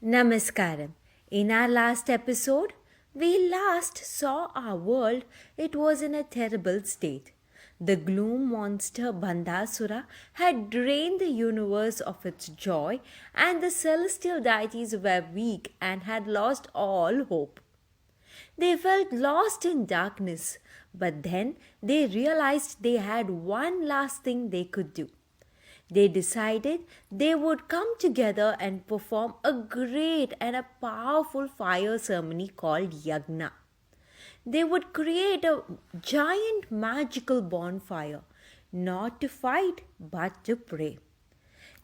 Namaskaram. In our last episode, we last saw our world. It was in a terrible state. The Gloom Monster Bhandasura had drained the universe of its joy, and the celestial deities were weak and had lost all hope. They felt lost in darkness, but then they realized they had one last thing they could do. They decided they would come together and perform a great and a powerful fire ceremony called Yagna. They would create a giant magical bonfire, not to fight but to pray.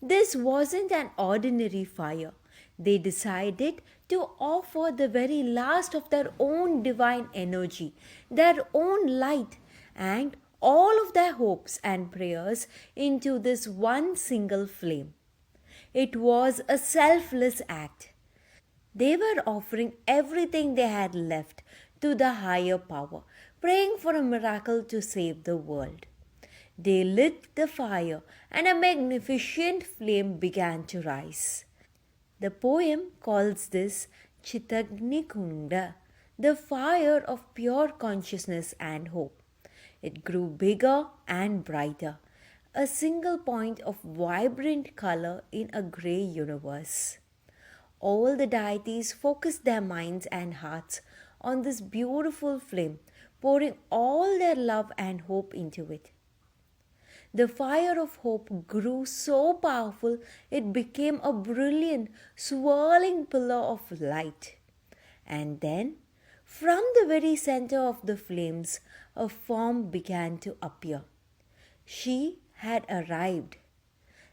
This wasn't an ordinary fire. They decided to offer the very last of their own divine energy, their own light, and all of their hopes and prayers into this one single flame. It was a selfless act. They were offering everything they had left to the higher power, praying for a miracle to save the world. They lit the fire, and a magnificent flame began to rise. The poem calls this Chitagni Kunda, the fire of pure consciousness and hope. It grew bigger and brighter, a single point of vibrant color in a grey universe. All the deities focused their minds and hearts on this beautiful flame, pouring all their love and hope into it. The fire of hope grew so powerful it became a brilliant, swirling pillar of light. And then, from the very center of the flames, a form began to appear. She had arrived.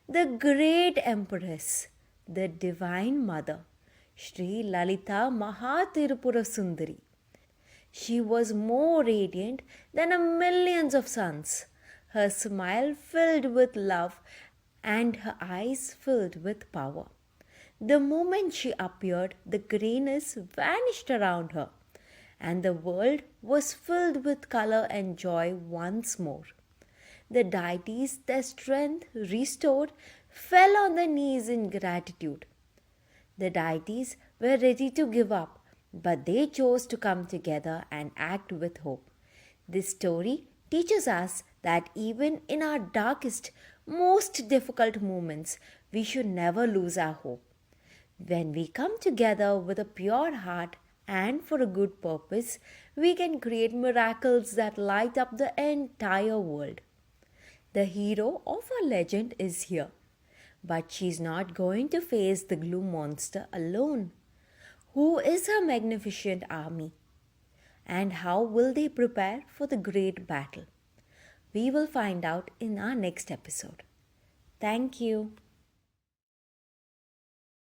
The great Empress, the Divine Mother, Sri Lalitha Mahatirupura Sundari. She was more radiant than a millions of suns. Her smile filled with love and her eyes filled with power. The moment she appeared, the grayness vanished around her, and the world was filled with color and joy once more. The deities, their strength restored, fell on their knees in gratitude. The deities were ready to give up, but they chose to come together and act with hope. This story teaches us that even in our darkest, most difficult moments, we should never lose our hope. When we come together with a pure heart and for a good purpose, we can create miracles that light up the entire world. The hero of our legend is here, but she's not going to face the Gloom Monster alone. Who is her magnificent army? And how will they prepare for the great battle? We will find out in our next episode. Thank you.